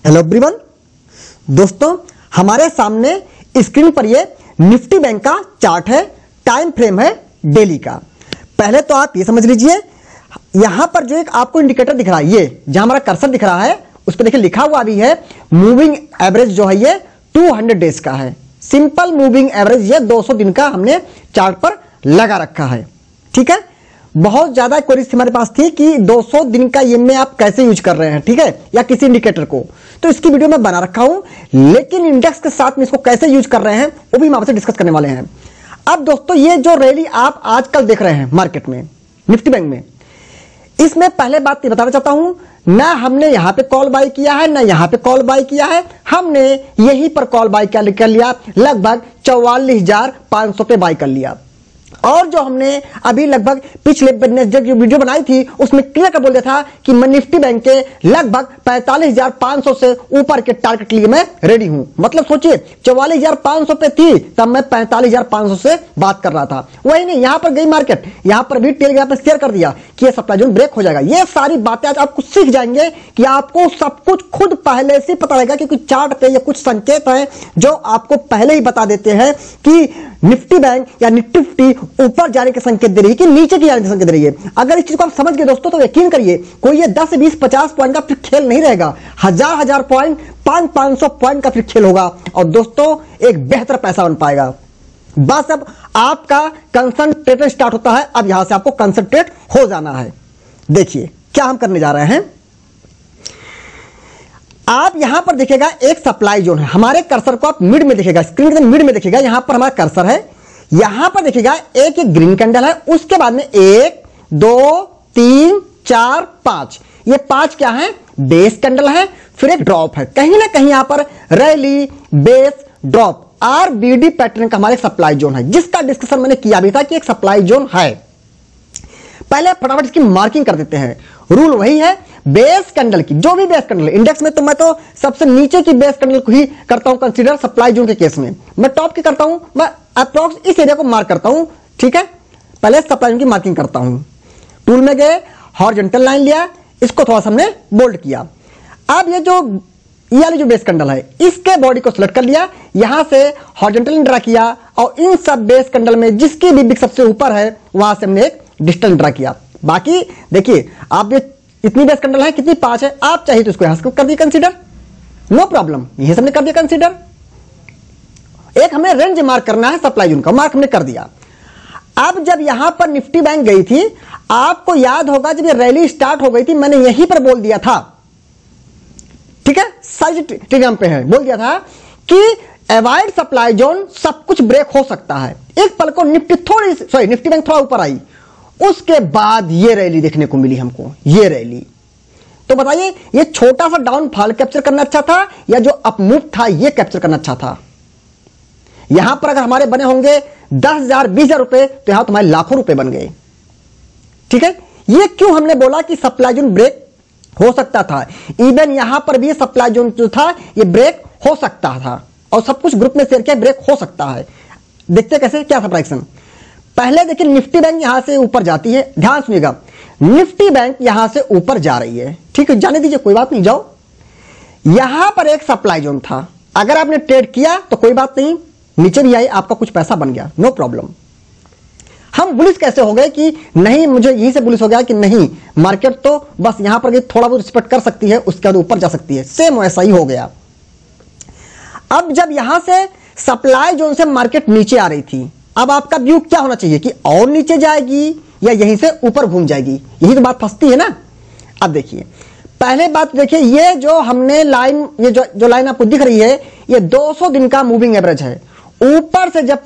Hello everyone, दोस्तों हमारे सामने स्क्रीन पर ये निफ्टी बैंक का चार्ट है, टाइम फ्रेम है डेली का। पहले तो आप ये समझ लीजिए, यहां पर जो एक आपको इंडिकेटर दिख रहा है, ये जहां हमारा कर्सर दिख रहा है उस पर देखिए लिखा हुआ भी है मूविंग एवरेज जो है ये 200 डेज का है। सिंपल मूविंग एवरेज ये 200 दिन का हमने चार्ट पर लगा रखा है। ठीक है, बहुत ज्यादा क्वेरीज हमारे पास थी कि 200 दिन का ये में आप कैसे यूज कर रहे हैं, ठीक है, या किसी इंडिकेटर को, तो इसकी वीडियो मैं बना रखा हूं, लेकिन इंडेक्स के साथ में इसको कैसे यूज कर रहे हैं वो भी हम आपसे डिस्कस करने वाले हैं। अब दोस्तों ये जो रैली आप आजकल देख रहे हैं मार्केट में निफ्टी बैंक में, इसमें पहले बात ये बताना चाहता हूं, ना हमने यहां पे कॉल बाय किया है ना यहां पे कॉल बाय किया है, हमने यहीं पर कॉल बाय कर लिया, लगभग 44,500 पे बाय कर लिया। और जो हमने अभी लगभग पिछले जो वीडियो बनाई थी उसमें क्लियर कर बोल दिया था कि मैं निफ्टी बैंक के लगभग 45,500 से ऊपर के टारगेट लिए मैं रेडी हूं। मतलब सोचिए 44,500 पे थी तब मैं 45,500 से बात कर रहा था। वही नहीं, यहां पर गई मार्केट, यहां पर भी टेलीग्राम पर शेयर कर दिया कि ये सप्लाई जोन ब्रेक हो जाएगा। ये सारी बातें आज आपको सीख जाएंगे कि आपको सब कुछ खुद पहले से पता रहेगा, क्योंकि चार्ट पे ये कुछ संकेत है जो आपको पहले ही बता देते हैं कि निफ्टी बैंक या निफ्टी ऊपर जाने के संकेत दे रही है कि नीचे की जाने के संकेत दे रही है। अगर इस चीज को आप समझ गए दोस्तों तो यकीन करिए कोई ये 10, 20, 50 पॉइंट का फिर खेल नहीं रहेगा, हजार पॉइंट, 500 पॉइंट का फिर खेल होगा और दोस्तों एक बेहतर पैसा बन पाएगा। बस अब आपका कंसंट्रेट स्टार्ट होता है, अब यहां से आपको कंसंट्रेट हो जाना है। देखिए क्या हम करने जा रहे हैं। आप यहां पर देखिएगा एक सप्लाई जोन है, हमारे कर्सर को आप मिड में देखिएगा, स्क्रीन के मिड में देखिएगा, यहां पर हमारा कर्सर है, यहां पर देखिएगा एक ग्रीन कैंडल है, उसके बाद में 1, 2, 3, 4, 5, ये 5 क्या है, बेस कैंडल है, फिर एक ड्रॉप है। कहीं ना कहीं यहां पर rally, base, drop, RBD pattern का हमारे सप्लाई जोन है, जिसका डिस्कशन मैंने किया भी था कि एक सप्लाई जोन है। पहले फटाफट इसकी मार्किंग कर देते हैं। रूल वही है, बेस कैंडल की, जो भी बेस कैंडल इंडेक्स में, तो मैं तो सबसे नीचे की बेस कैंडल को ही करता हूं कंसीडर सप्लाई जोन के केस में। मैं टॉप की करता हूं, मैं अप्रॉक्स इस एरिया को मार्क करता हूं, ठीक है। पहले सप्लाई जोन की मार्किंग करता हूं, टूल में गए, हॉरिजॉन्टल लाइन लिया, इसको थोड़ा सा हमने बोल्ड किया। अब ये वाली जो बेस कैंडल है इसके बॉडी को सिलेक्ट कर लिया, यहां से हॉरिजॉन्टल लाइन ड्रा किया और इन सब बेस कैंडल में जिसकी भी बिग सबसे ऊपर है वहां से हमने एक डिस्टेंस ड्रा किया। बाकी देखिए आप ये इतनी बेस कैंडल है, कितनी 5 है, आप चाहिए तो इसको यहां से कर दिए कंसीडर, नो प्रॉब्लम, यही से हमने कर दिया कंसीडर। एक हमें रेंज मार्क करना है सप्लाई जोन का, मार्क हमने कर दिया। अब जब यहां पर निफ्टी बैंक गई थी, आपको याद होगा जब ये रैली स्टार्ट हो गई थी मैंने यहीं पर बोल दिया था, ठीक है, साइज टेलीग्राम पे है, बोल दिया था कि अवॉइड सप्लाई जोन, सब कुछ ब्रेक हो सकता है। एक पल को निफ्टी बैंक थोड़ा ऊपर आई, उसके बाद ये रैली देखने को मिली हमको, ये रैली। तो बताइए ये छोटा सा डाउनफॉल कैप्चर करना अच्छा था या जो अपमूव था ये कैप्चर करना अच्छा था? यहां पर अगर हमारे बने होंगे 10,000, 20,000 रुपए तो यहां तुम्हारे लाखों रुपए बन गए, ठीक है। ये क्यों हमने बोला कि सप्लाई जोन ब्रेक हो सकता था, इवन यहां पर भी सप्लाई जोन जो था ये ब्रेक हो सकता था, और सब कुछ ग्रुप में शेयर किया, ब्रेक हो सकता है। देखते कैसे, क्या था प्राइक्शन। पहले देखिए निफ्टी बैंक यहां से ऊपर जाती है, ध्यान सुनिएगा, निफ्टी बैंक यहां से ऊपर जा रही है, ठीक है, जाने दीजिए कोई बात नहीं, जाओ। यहां पर एक सप्लाई जोन था, अगर आपने ट्रेड किया तो कोई बात नहीं, नीचे भी आई, आपका कुछ पैसा बन गया, नो प्रॉब्लम। हम बुलिश कैसे हो गए कि नहीं, मुझे यहीं से बुलिश हो गया कि नहीं मार्केट तो बस यहां पर थोड़ा बहुत रिस्पेक्ट कर सकती है, उसके बाद ऊपर जा सकती है, सेम वैसा ही हो गया। अब जब यहां से सप्लाई जोन से मार्केट नीचे आ रही थी, अब आपका व्यू क्या होना चाहिए कि और नीचे जाएगी या यहीं से ऊपर घूम जाएगी, यही तो बात फंसती है ना। अब देखिए पहले बात देखिए, ये जो हमने लाइन, ये जो लाइन आपको दिख रही है ये 200 दिन का मूविंग एवरेज है। ऊपर से जब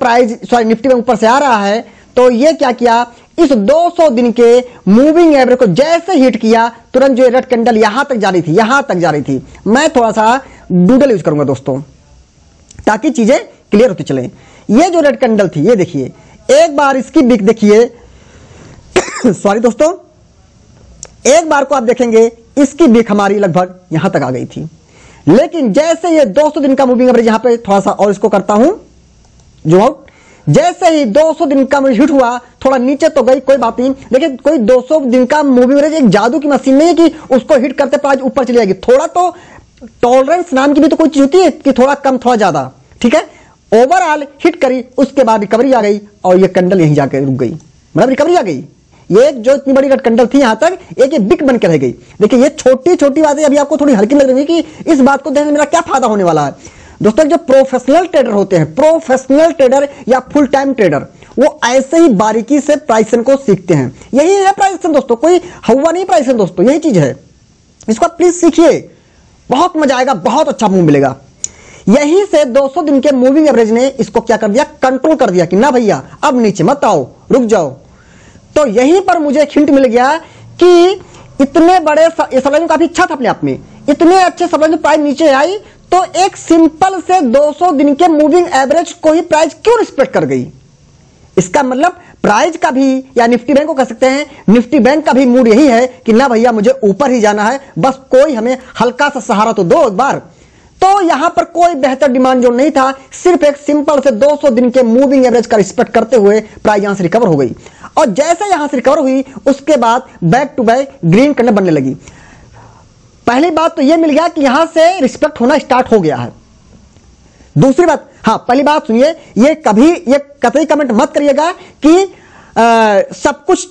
निफ्टी में ऊपर से आ रहा है तो ये क्या किया, इस 200 दिन के मूविंग एवरेज को जैसे हिट किया तुरंत जो रेड कैंडल यहां तक जा रही थी, यहां तक जा रही थी। मैं थोड़ा सा डूडल यूज करूंगा दोस्तों ताकि चीजें क्लियर होती चले। ये जो रेड कैंडल थी, ये देखिए, एक बार इसकी बिक देखिए सॉरी दोस्तों, एक बार को आप देखेंगे इसकी बिक हमारी लगभग यहां तक आ गई थी, लेकिन जैसे ये 200 दिन का मूविंग एवरेज, यहां पे थोड़ा सा और इसको करता हूं जो आउट, जैसे ही 200 दिन का हिट हुआ, थोड़ा नीचे तो गई कोई बात नहीं, लेकिन कोई 200 दिन का मूविंग एवरेज एक जादू की मशीन नहीं है कि उसको हिट करते पर आज ऊपर चली जाएगी। थोड़ा तो टॉलरेंस नाम की भी तो कोई चीज होती है कि थोड़ा कम थोड़ा ज्यादा, ठीक है। ओवरऑल हिट करी, उसके बाद रिकवरी आ गई और ये कैंडल यहीं जाकर रुक गई, मतलब रिकवरी आ गई। ये जो इतनी बड़ी कैंडल थी यहां तक, एक बिग बन के रह गई। देखिए ये छोटी छोटी बातें अभी आपको थोड़ी हल्की लग रही है कि इस बात को देखने से मेरा क्या फायदा होने वाला है। दोस्तों जो प्रोफेशनल ट्रेडर होते हैं, प्रोफेशनल ट्रेडर या फुल टाइम ट्रेडर, वो ऐसे ही बारीकी से प्राइसन को सीखते हैं। यही है प्राइसन दोस्तों, कोई हवा नहीं प्राइसन दोस्तों, यही चीज है। इसको प्लीज सीखिए, बहुत मजा आएगा, बहुत अच्छा मूव मिलेगा। यहीं से 200 दिन के मूविंग एवरेज ने इसको क्या कर दिया, कंट्रोल कर दिया कि ना भैया अब नीचे मत आओ, रुक जाओ। तो यहीं पर मुझे एक हिंट मिल गया कि इतने बड़े सप्लाई काफी अच्छा था अपने आप में, इतने अच्छे सप्लाई प्राइस नीचे आई तो एक सिंपल से 200 दिन के मूविंग एवरेज को ही प्राइस क्यों रिस्पेक्ट कर गई। इसका मतलब प्राइस का भी, या निफ्टी बैंक को कह सकते हैं, निफ्टी बैंक का भी मूड यही है कि ना भैया मुझे ऊपर ही जाना है, बस कोई हमें हल्का सा सहारा तो दो एक बार। तो यहां पर कोई बेहतर डिमांड जोन नहीं था, सिर्फ एक सिंपल से 200 दिन के मूविंग एवरेज का रिस्पेक्ट करते हुए प्राइस यहां से रिकवर हो गई। और जैसे यहां से रिकवर हुई उसके बाद back to back green candle बनने लगी। पहली बात तो यह मिल गया कि यहां से रिस्पेक्ट होना स्टार्ट हो गया है। दूसरी बात, हाँ पहली बात सुनिए, ये कतई कमेंट मत करिएगा कि सब कुछ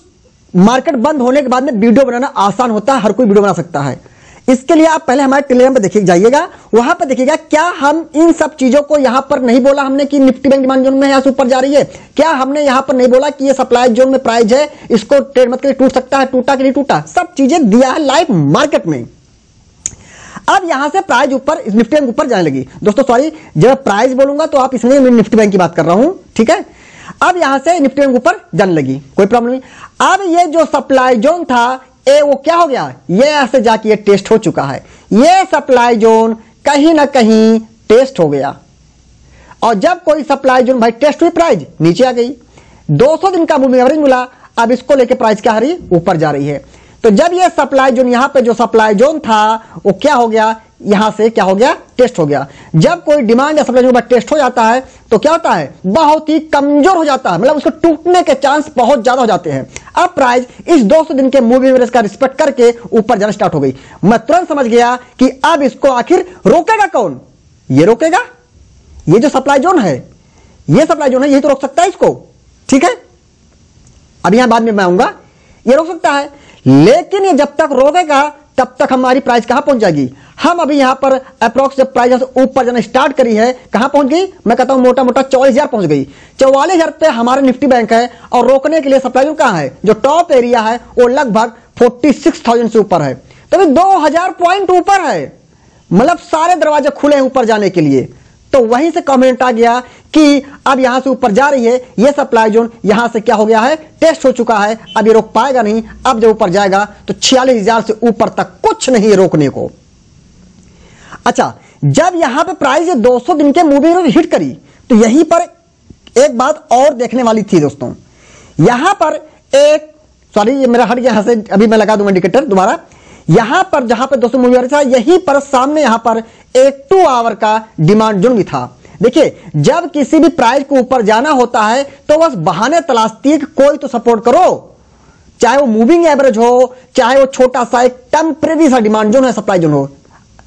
मार्केट बंद होने के बाद में वीडियो बनाना आसान होता है, हर कोई वीडियो बना सकता है। इसके लिए आप पहले हमारे टेलीग्राम पे देखिए, जाइएगा वहां पर देखिएगा क्या हम इन सब चीजों को यहां पर नहीं बोला हमने कि निफ्टी बैंक डिमांड जोन में यहां से ऊपर जा रही है। क्या हमने यहां पर नहीं बोला कि ये सप्लाई जोन में प्राइस है, इसको ट्रेड मत करिए, टूट सकता है, टूटा कि नहीं टूटा, सब चीजें दिया है लाइव मार्केट में। अब यहां से प्राइस ऊपर, निफ्टी बैंक ऊपर जाने लगी। दोस्तों सॉरी, जब प्राइस बोलूंगा तो आप इसलिए मैं निफ्टी बैंक की बात कर रहा हूं, ठीक है। अब यहां से निफ्टी बैंक ऊपर जाने लगी, कोई प्रॉब्लम नहीं। अब ये जो सप्लाई जोन था वो क्या हो गया, ये ऐसे जाके ये टेस्ट हो चुका है, ये सप्लाई जोन कहीं ना कहीं टेस्ट हो गया। और जब कोई सप्लाई जोन भाई टेस्ट हुई, प्राइस नीचे आ गई, 200 दिन का मूविंग एवरेज मिला, अब इसको लेके प्राइस क्या आ रही, ऊपर जा रही है। तो जब ये सप्लाई जोन, यहां पे जो सप्लाई जोन था वो क्या हो गया, यहां से क्या हो गया, टेस्ट हो गया। जब कोई डिमांड या सप्लाई जोन पर टेस्ट हो जाता है तो क्या होता है, बहुत ही कमजोर हो जाता है, मतलब उसको टूटने के चांस बहुत ज्यादा हो जाते हैं। अब प्राइस इस 200 दिन के मूविंग एवरेज का रिस्पेक्ट करके ऊपर जाना स्टार्ट हो गई। मैं तुरंत समझ गया कि अब इसको आखिर रोकेगा कौन, ये रोकेगा, ये जो सप्लाई जोन है, ये सप्लाई जोन है, यही तो रोक सकता है इसको, ठीक है। अब यहां बाद में मैं आऊंगा, ये रोक सकता है, लेकिन ये जब तक रोकेगा तब तक हमारी प्राइस कहां पहुंच जाएगी। हम अभी यहां पर अप्रोक्स जब प्राइस ऊपर जाना स्टार्ट करी है, कहां पहुंच गई, मैं कहता हूं मोटा मोटा 44,000 पहुंच गई। 44,000 पे हमारा निफ्टी बैंक है और रोकने के लिए सप्लाई जोन कहां है, जो टॉप एरिया है वो लगभग 46,000 से ऊपर है, तो भी 2,000 पॉइंट ऊपर है, मतलब सारे दरवाजे खुले हैं ऊपर जाने के लिए। तो वहीं से कमेंट आ गया कि अब यहां से ऊपर जा रही है, ये सप्लाई जोन यहां से क्या हो गया है, टेस्ट हो चुका है, अब ये रोक पाएगा नहीं। अब जब ऊपर जाएगा तो 46,000 से ऊपर तक कुछ नहीं है रोकने को। अच्छा, जब यहां पे प्राइस 200 दिन के मूविंग एवरेज हिट करी तो यहीं पर एक बात और देखने वाली थी दोस्तों। यहां पर एक, सॉरी ये मेरा हट गया यहां से, अभी मैं लगा दूंगा इंडिकेटर दोबारा। यहां पर जहां पर 200 मूविंग एवरेज था, यहीं पर सामने यहां पर एक 2 आवर का डिमांड जोन भी था। देखिए जब किसी भी प्राइस को ऊपर जाना होता है तो बस बहाने तलाशती है कि कोई तो सपोर्ट करो, चाहे वो मूविंग एवरेज हो, चाहे वो छोटा सा एक टेम्परेरी सा डिमांड जोन है, सप्लाई जोन हो।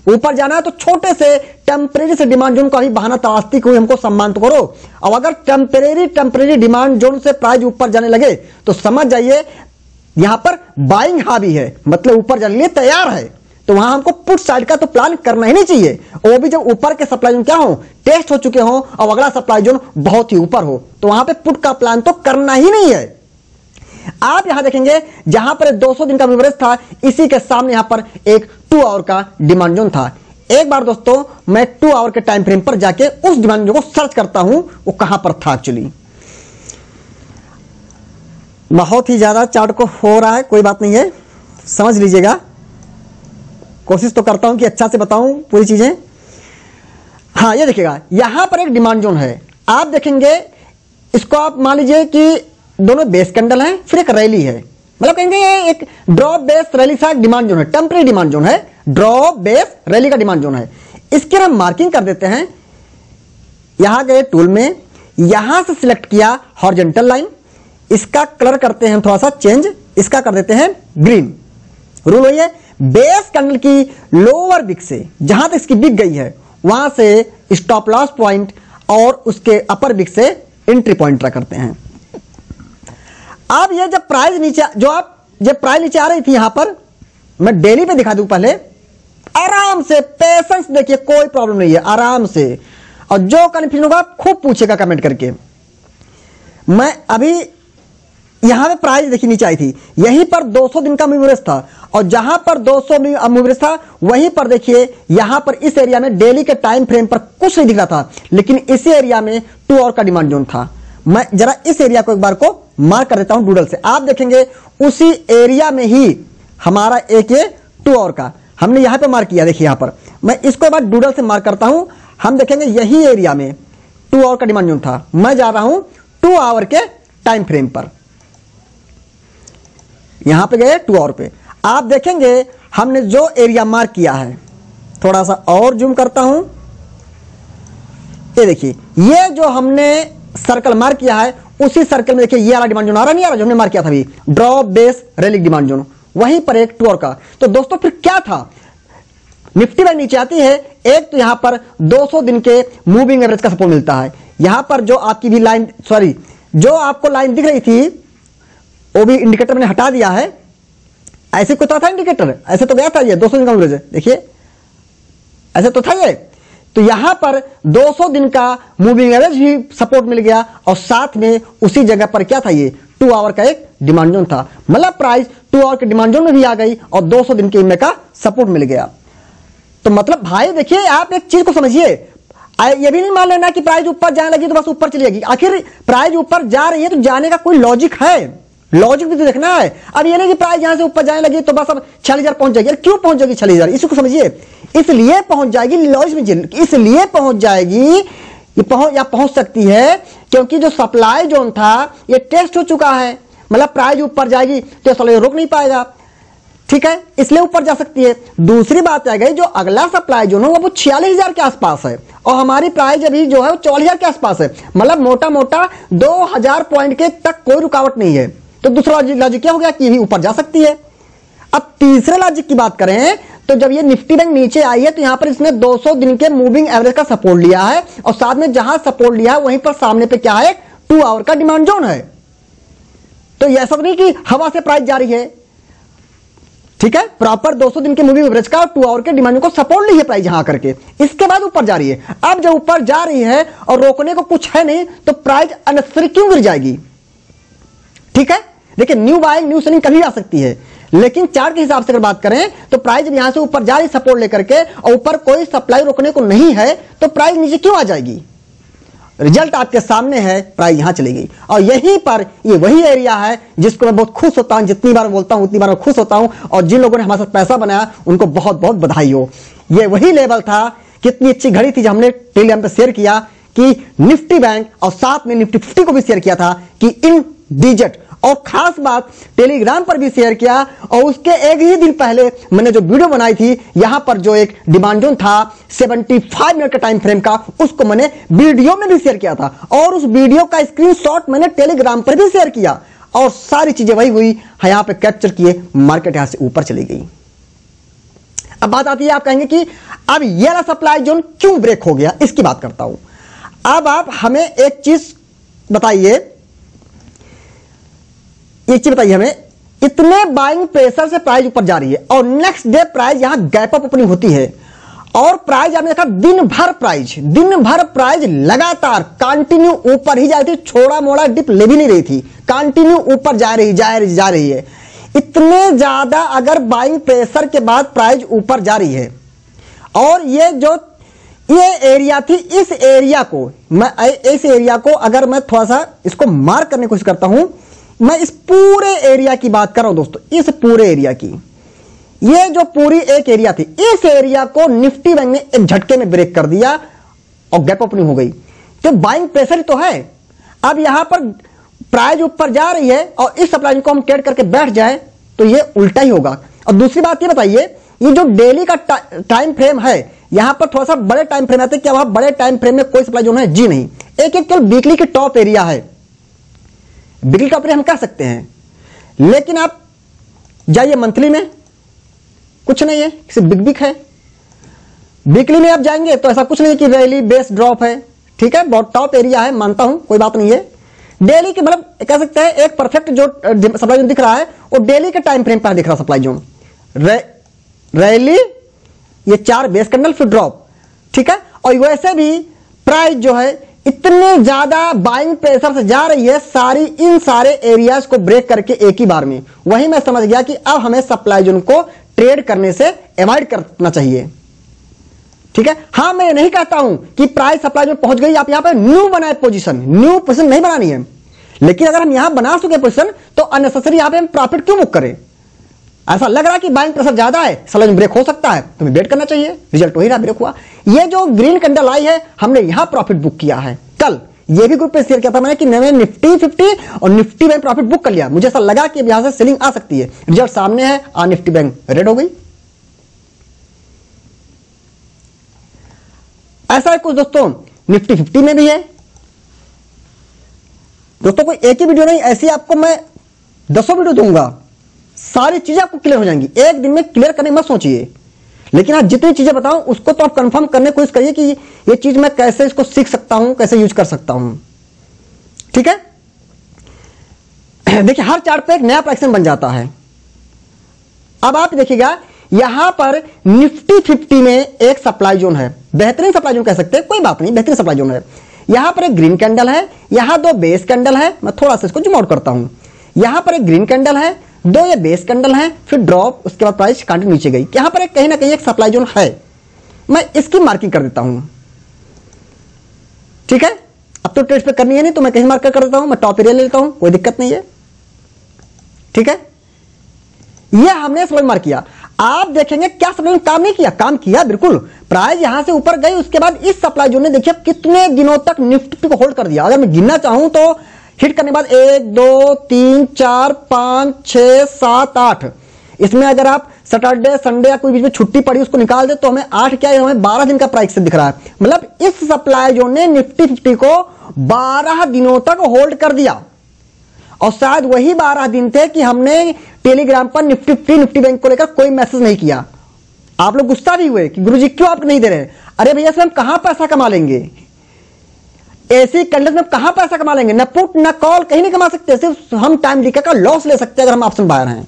ऊपर जाना है तो छोटे से टेम्परेरी से डिमांड जोन का ही बहाना तलाशती, कोई हमको सम्मान तो करो। और अगर टेम्परेरी डिमांड जोन से प्राइस ऊपर जाने लगे तो समझ जाइए यहां पर बाइंग हावी है, मतलब ऊपर जाने के लिए तैयार है। तो वहां हमको पुट साइड का तो प्लान करना ही नहीं चाहिए, वो भी जब ऊपर के सप्लाई जोन क्या हो, टेस्ट हो चुके हो और अगला सप्लाई जोन बहुत ही ऊपर हो, तो वहां पे पुट का प्लान तो करना ही नहीं है। आप यहां देखेंगे जहां पर 200 दिन का एवरेज था, इसी के सामने यहां पर एक 2 आवर का डिमांड जोन था। एक बार दोस्तों मैं 2 आवर के टाइम फ्रेम पर जाके उस डिमांड जोन को सर्च करता हूं, वो कहां पर था एक्चुअली। बहुत ही ज्यादा चार्ट को हो रहा है, कोई बात नहीं है, समझ लीजिएगा, कोशिश तो करता हूं कि अच्छा से बताऊं पूरी चीजें। हाँ ये देखिएगा, यहां पर एक डिमांड जोन है, आप देखेंगे इसको, आप मान लीजिए कि दोनों बेस कैंडल हैं, फिर एक रैली है, मतलब कहेंगे ये एक ड्रॉप बेस रैली सा डिमांड जोन है, टेम्परेरी डिमांड जोन है, ड्रॉप बेस रैली का डिमांड जोन है। इसकी हम मार्किंग कर देते हैं, यहां गए टूल में, यहां से सिलेक्ट किया हॉरिजॉन्टल लाइन, इसका कलर करते हैं थोड़ा सा चेंज, इसका कर देते हैं ग्रीन, रूल वही है, बेस कैंडल की लोअर विक से जहां तक इसकी बिक गई है वहां से स्टॉप लॉस पॉइंट और उसके अपर विक से एंट्री पॉइंट ड्रा करते हैं। अब ये जब प्राइस नीचे जब प्राइस नीचे आ रही थी, यहां पर मैं डेली पे दिखा दूं पहले, आराम से पेशेंस देखिए, कोई प्रॉब्लम नहीं है, आराम से। और जो कंफ्यूजन होगा खूब पूछेगा कमेंट करके। मैं अभी यहां पे प्राइस देखिए नीचे आई थी, यहीं पर 200 दिन का मूविंग एवरेज था, और जहां पर 200 मूविंग एवरेज था वहीं पर देखिए यहां पर इस एरिया में डेली के टाइम फ्रेम पर कुछ नहीं दिख रहा था, लेकिन इसी एरिया में 2 आवर का डिमांड जोन था। मैं जरा इस एरिया को एक बार को मार्क कर देता हूं डूडल से, आप देखेंगे उसी एरिया में ही हमारा एक ये 2 आवर का हमने यहां पे मार्क किया। देखिए यहां पर मैं इसको एक बार डूडल से मार्क करता हूं, हम देखेंगे यही एरिया में 2 आवर का डिमांड जोन था। मैं जा रहा हूं 2 आवर के टाइम फ्रेम पर, यहां पे गए 2 आवर पे, आप देखेंगे हमने जो एरिया मार्क किया है, थोड़ा सा और जूम करता हूं, ये देखिए ये जो हमने सर्कल मार्क किया है उसी सर्कल में देखिए ये वाला डिमांड जोन आ रहा नहीं आ रहा जो हमने मार्क किया था अभी, drop base relic demand zone, वहीं पर एक 2 आवर का। तो दोस्तों फिर क्या था, निफ्टी बैंक नीचे आती है, एक तो यहां पर 200 दिन के मूविंग एवरेज का सपोर्ट मिलता है, यहां पर जो आपकी भी लाइन, सॉरी जो आपको लाइन दिख रही थी वो भी इंडिकेटर मैंने हटा दिया है, ऐसे कोई था इंडिकेटर, ऐसे तो गया था ये 200 दिन का एवरेज, देखिए ऐसे तो था ये। तो यहां पर 200 दिन का मूविंग एवरेज भी सपोर्ट मिल गया, और साथ में उसी जगह पर क्या था, ये 2 आवर का एक डिमांड जोन था, मतलब प्राइस 2 आवर के डिमांड जोन में भी आ गई और 200 दिन के इनमें का सपोर्ट मिल गया। तो मतलब भाई देखिए आप एक चीज को समझिए, ये भी नहीं मान लेना कि प्राइस ऊपर जाने लगी तो बस ऊपर चली जाएगी, आखिर प्राइस ऊपर जा रही है तो जाने का कोई लॉजिक है, लॉजिक भी तो देखना है। अब ये नहीं कि प्राइस यहां से ऊपर जाने लगी तो बस अब 4000 पहुंच जाएगी, क्यों पहुंच जाएगी 4000, इसको समझिए, इसलिए पहुंच जाएगी, लॉजिक में इसलिए पहुंच जाएगी, ये पहुंच सकती है क्योंकि जो सप्लाई जोन था ये टेस्ट हो चुका है, मतलब प्राइस ऊपर जाएगी तो सप्लाई रोक नहीं पाएगा, ठीक है, इसलिए ऊपर जा सकती है। दूसरी बात आ गई, जो अगला सप्लाई जोन है वो 46000 के आसपास है और हमारी प्राइस अभी जो है वो 44000 के आसपास है, मतलब मोटा मोटा 2000 पॉइंट के तक कोई रुकावट नहीं है। तो दूसरा लॉजिक क्या हो गया कि ये भी ऊपर जा सकती है। अब तीसरे लॉजिक की बात करें तो जब ये निफ्टी बैंक नीचे आई है तो यहां पर इसने 200 दिन के मूविंग एवरेज का सपोर्ट लिया है, और साथ में जहां सपोर्ट लिया है वहीं पर सामने पे क्या है, 2 आवर का डिमांड जोन है। तो ये ऐसा नहीं कि हवा से प्राइस जा रही है, ठीक है, प्रॉपर 200 दिन के मूविंग एवरेज का 2 आवर के डिमांड को सपोर्ट ली है प्राइस यहां करके, इसके बाद ऊपर जा रही है। अब जब ऊपर जा रही है और रोकने को कुछ है नहीं तो प्राइस अननेसेसरी क्यों गिर जाएगी, ठीक है। देखिए न्यू बाइंग न्यू सेलिंग कभी आ सकती है, लेकिन चार्ट के हिसाब से अगर बात करें तो प्राइस जब यहां से ऊपर जा रही सपोर्ट लेकर के और ऊपर कोई सप्लाई रोकने को नहीं है तो प्राइस नीचे क्यों आ जाएगी, रिजल्ट आपके सामने है, प्राइस यहां चली गई। और यहीं पर ये वही एरिया है जिसको मैं बहुत खुश होता हूं, जितनी बार बोलता हूं उतनी बार मैं खुश होता हूं, और जिन लोगों ने हमारे साथ पैसा बनाया उनको बहुत बहुत बधाई हो। ये वही लेवल था, कितनी अच्छी घड़ी थी जो हमने टेलीग्राम पे शेयर किया कि निफ्टी बैंक और साथ में निफ्टी 50 को भी शेयर किया था कि इन डिजिट, और खास बात टेलीग्राम पर भी शेयर किया, और उसके एक ही दिन पहले मैंने जो वीडियो बनाई थी यहां पर जो एक डिमांड जोन था 75 मिनट का टाइम फ्रेम का, उसको मैंने वीडियो में भी शेयर किया था, और उस वीडियो का स्क्रीनशॉट मैंने टेलीग्राम पर भी शेयर किया, और सारी चीजें वही हुई, यहां पे कैप्चर किए, मार्केट यहां से ऊपर चली गई। अब बात आती है, आप कहेंगे कि अब यह वाला सप्लाई जोन क्यों ब्रेक हो गया, इसकी बात करता हूं। अब आप हमें एक चीज बताइए, हमें इतने बाइंग प्रेशर से प्राइस ऊपर जा रही है और नेक्स्ट डे प्राइस यहां गैप अप ओपनिंग होती है, और प्राइस आपने देखा दिन भर प्राइस लगातार कंटिन्यू ऊपर ही जा रही थी, छोड़ा मोड़ा डिप ले भी नहीं रही थी, कंटिन्यू ऊपर जा रही है। इतने ज्यादा अगर बाइंग प्रेशर के बाद प्राइस ऊपर जा रही है, और ये एरिया थी, इस एरिया को अगर मैं थोड़ा सा इसको मार्क करने की कोशिश करता हूं, मैं इस पूरे एरिया की बात कर रहा हूं दोस्तों, इस पूरे एरिया की, ये जो पूरी एक एरिया थी, इस एरिया को निफ्टी बैंक ने एक झटके में ब्रेक कर दिया और गैप ओपनिंग हो गई। तो बाइंग प्रेशर तो है, अब यहां पर प्राइस ऊपर जा रही है और इस सप्लाई को हम ट्रेड करके बैठ जाए तो ये उल्टा ही होगा। और दूसरी बात ये बताइए, ये जो डेली का टाइम फ्रेम है, यहां पर थोड़ा सा बड़े टाइम फ्रेम आते हैं, क्या वहां बड़े टाइम फ्रेम में कोई सप्लाई जोन है? जी नहीं, एक केवल वीकली की टॉप एरिया है, वीकली टॉप एरिया हम कह सकते हैं, लेकिन आप जाइए मंथली में, कुछ नहीं है, सिर्फ बिग बिग है। वीकली में आप जाएंगे तो ऐसा कुछ नहीं कि रैली बेस ड्रॉप है, ठीक है, बहुत टॉप एरिया है, मानता हूं, कोई बात नहीं है। डेली के मतलब कह सकते हैं एक परफेक्ट जो सप्लाई जोन दिख रहा है वो डेली के टाइम फ्रेम पर दिख रहा सप्लाई जोन। रैली, ये 4 बेस कैंडल फिर ड्रॉप, ठीक है। और वैसे भी प्राइस जो है इतने ज्यादा बाइंग प्रेशर से जा रही है, इन सारे एरियाज को ब्रेक करके एक ही बार में। वही मैं समझ गया कि अब हमें सप्लाई जोन को ट्रेड करने से अवॉइड करना चाहिए, ठीक है। हां, मैं नहीं कहता हूं कि प्राइस सप्लाई जोन पहुंच गई आप यहां पे न्यू बनाए पोजीशन, न्यू पोजीशन नहीं बनानी है। लेकिन अगर हम यहां बना चुके पोजीशन तो अननेसेसरी यहां पे हम प्रॉफिट क्यों बुक करें? ऐसा लग रहा है कि बाइंग प्रेशर ज्यादा है, सप्लाई जोन ब्रेक हो सकता है, तो हमें वेट करना चाहिए। रिजल्ट वही रहा, ब्रेक हुआ। ये जो ग्रीन कैंडल आई है हमने यहां प्रॉफिट बुक किया है। कल ये भी ग्रुप पे शेयर किया था मैंने कि मैंने निफ्टी 50 और निफ्टी बैंक प्रॉफिट बुक कर लिया। मुझे ऐसा लगा कि यहां से सेलिंग आ सकती है। रिजल्ट सामने है, आज निफ्टी बैंक रेड हो गई। ऐसा है कुछ दोस्तों, निफ्टी 50 में भी है दोस्तों। कोई एक ही वीडियो नहीं, ऐसी आपको मैं 10 वीडियो दूंगा, सारी चीजें आपको क्लियर हो जाएंगी। एक दिन में क्लियर करने मत सोचिए, लेकिन आज जितनी चीजें बताऊं उसको तो आप कंफर्म करने की कोशिश करिए कि ये चीज मैं कैसे इसको सीख सकता हूं, कैसे यूज कर सकता हूं, ठीक है। देखिए हर चार्ट पे एक नया प्राइस बन जाता है। अब आप देखिएगा यहां पर निफ्टी 50 में एक सप्लाई जोन है, बेहतरीन सप्लाई जोन कह सकते हैं, कोई बात नहीं, बेहतरीन सप्लाई जोन है। यहां पर एक ग्रीन कैंडल है, यहां 2 बेस कैंडल है। मैं थोड़ा सा इसको जूम आउट करता हूं। यहां पर एक ग्रीन कैंडल है, 2 ये बेस कैंडल है, फिर ड्रॉप, उसके बाद प्राइस कांटे नीचे गई। यहां पर एक कहीं ना कहीं एक सप्लाई जोन है, मैं इसकी मार्किंग कर देता हूं, ठीक है। अब तो ट्रेड पे करनी है नहीं तो मैं कहीं मार्क कर देता हूं, मैं टॉप एरिया ले लेता हूं, कोई दिक्कत नहीं है, ठीक है। यह हमने सप्लाई मार्क किया। आप देखेंगे क्या सप्लाई काम नहीं किया? काम किया बिल्कुल। प्राइस यहां से ऊपर गई, उसके बाद इस सप्लाई जोन ने देखिए कितने दिनों तक निफ्टी को होल्ड कर दिया। अगर मैं गिनना चाहूं तो हिट करने के बाद 1 2 3 4 5 6 7 8, इसमें अगर आप सैटरडे संडे या कोई बीच में छुट्टी पड़ी उसको निकाल दे तो हमें 8 क्या है, हमें 12 दिन का प्राइस दिख रहा है। मतलब इस सप्लाई जोन ने निफ्टी 50 को 12 दिनों तक होल्ड कर दिया। और शायद वही 12 दिन थे कि हमने टेलीग्राम पर निफ्टी 50 निफ्टी बैंक को लेकर कोई मैसेज नहीं किया। आप लोग गुस्सा भी हुए कि गुरुजी क्यों आप नहीं दे रहे? अरे भैया हम कहां पैसा कमा लेंगे? ऐसी कंडीशन में कहां पैसा कमा लेंगे? न पुट न कॉल कहीं नहीं कमा सकते, सिर्फ हम टाइम डीके का लॉस ले सकते हैं अगर हम ऑप्शन बायर हैं।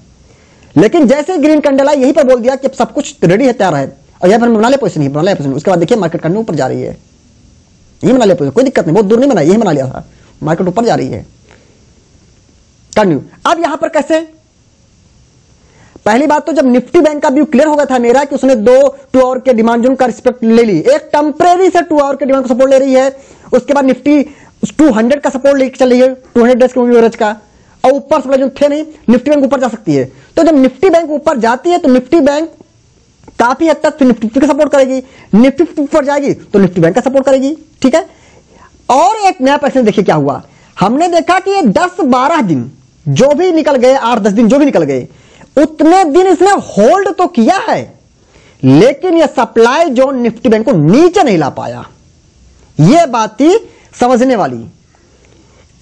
लेकिन जैसे ग्रीन कैंडल आई यहीं पर बोल दिया कि सब कुछ रेडी है, तैयार है, और यहां पर बना ले पोजीशन, बना ले पोजीशन। उसके बाद देखिए मार्केट करने ऊपर जा रही है, यही बना ले पोजीशन, कोई दिक्कत नहीं, बहुत दूर नहीं बनाई, यही बना लिया था, मार्केट ऊपर जा रही है। कंटिन्यू। अब यहां पर कैसे? पहली बात तो जब निफ्टी बैंक का व्यू क्लियर हो गया था मेरा कि उसने 2 आवर के डिमांड जोन का रिस्पेक्ट ले ली, एक टेंपरेरी से 2 आवर के डिमांड को सपोर्ट ले रही है। उसके बाद निफ्टी 200 का सपोर्ट लेकर चल रही है, 200 डेज के मूविंग एवरेज का, और ऊपर सप्लाई जोन थे नहीं, निफ्टी बैंक ऊपर जा सकती है। तो जब निफ्टी बैंक ऊपर जाती है तो निफ्टी बैंक काफी हद तक फिर निफ्टी 50 का सपोर्ट करेगी, निफ्टी 50 ऊपर जाएगी तो निफ्टी बैंक का सपोर्ट करेगी, ठीक है। और एक नया पैटर्न देखिए क्या हुआ, हमने देखा कि ये 10-12 दिन जो भी निकल गए, 8-10 दिन जो भी निकल गए, उतने दिन इसने होल्ड तो किया है, लेकिन यह सप्लाई जोन निफ्टी बैंक को नीचे नहीं ला पाया। यह बात थी समझने वाली,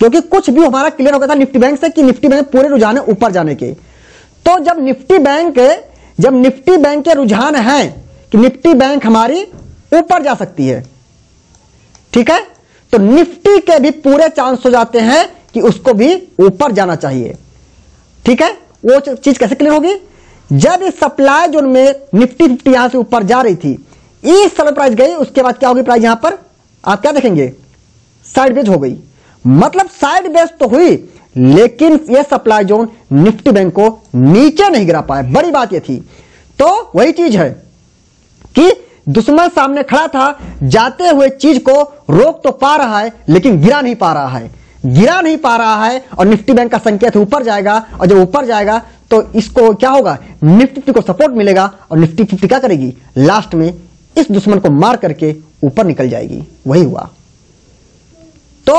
क्योंकि कुछ भी हमारा क्लियर हो गया था निफ्टी बैंक से कि निफ्टी बैंक पूरे रुझान है ऊपर जाने के। तो जब निफ्टी बैंक के रुझान है कि निफ्टी बैंक हमारी ऊपर जा सकती है, ठीक है, तो निफ्टी के भी पूरे चांस हो जाते हैं कि उसको भी ऊपर जाना चाहिए, ठीक है। वो चीज कैसे क्लियर होगी? जब इस सप्लाई जोन में निफ्टी 50 यहां से ऊपर जा रही थी, इस समय प्राइस गई, उसके बाद क्या होगी प्राइस यहां पर आप क्या देखेंगे? साइड बेच हो गई। मतलब साइड बेच तो हुई, लेकिन यह सप्लाई जोन निफ्टी बैंक को नीचे नहीं गिरा पाया। बड़ी बात यह थी। तो वही चीज है कि दुश्मन सामने खड़ा था, जाते हुए चीज को रोक तो पा रहा है लेकिन गिरा नहीं पा रहा है, गिरा नहीं पा रहा है। और निफ्टी बैंक का संकेत ऊपर जाएगा, और जब ऊपर जाएगा तो इसको क्या होगा? निफ्टी 50 को सपोर्ट मिलेगा, और निफ्टी 50 क्या करेगी? लास्ट में इस दुश्मन को मार करके ऊपर निकल जाएगी। वही हुआ। तो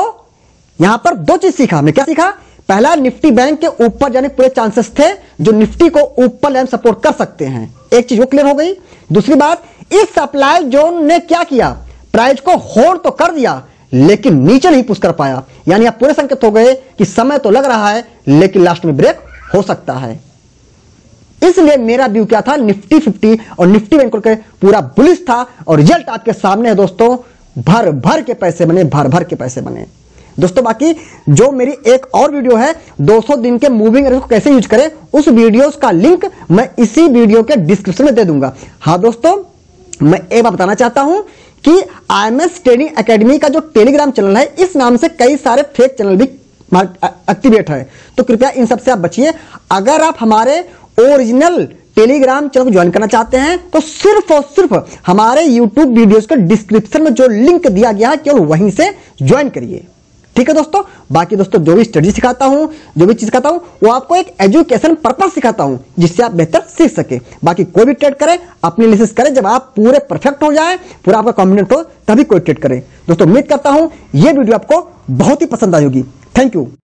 यहां पर 2 चीज सीखा हमने। क्या सीखा? पहला, निफ्टी बैंक के ऊपर जाने के पूरे चांसेस थे जो निफ्टी को ऊपर लाइन सपोर्ट कर सकते हैं, एक चीज वो क्लियर हो गई। दूसरी बात, इस सप्लाई जोन ने क्या किया? प्राइस को होल्ड तो कर दिया लेकिन नीचे नहीं पुश कर पाया। यानी आप पूरे संकेत हो गए कि समय तो लग रहा है लेकिन लास्ट में ब्रेक हो सकता है। इसलिए मेरा व्यू क्या था, निफ्टी 50 और निफ्टी बैंक के पूरा बुलिश था और रिजल्ट आपके सामने है दोस्तों। भर भर के पैसे बने, भर भर के पैसे बने दोस्तों। बाकी जो मेरी एक और वीडियो है 200 दिन के मूविंग एवरेज को कैसे यूज करें, उस वीडियोस का लिंक मैं इसी वीडियो के डिस्क्रिप्शन में दे दूंगा। हाँ दोस्तों, मैं एक बात बताना चाहता हूं कि IMS ट्रेडिंग एकेडमी का जो टेलीग्राम चैनल है, इस नाम से कई सारे फेक चैनल भी एक्टिवेट है, तो कृपया इन सबसे आप बचिए। अगर आप हमारे ओरिजिनल टेलीग्राम चैनल को ज्वाइन करना चाहते हैं तो सिर्फ और सिर्फ हमारे यूट्यूब वीडियोस के डिस्क्रिप्शन में जो लिंक दिया गया है केवल वहीं से ज्वाइन करिए, ठीक है दोस्तों। बाकी दोस्तों जो भी स्टडी सिखाता हूं, जो भी चीज सिखाता हूं, वो आपको एक एजुकेशन पर्पस सिखाता हूं जिससे आप बेहतर सीख सके। बाकी कोई भी ट्रेड करें, अपनी एनालिसिस करें, जब आप पूरे परफेक्ट हो जाए, पूरा आपका कॉन्फिडेंट हो, तभी कोई ट्रेड करें दोस्तों। उम्मीद करता हूं ये वीडियो आपको बहुत ही पसंद आई होगी। Thank you.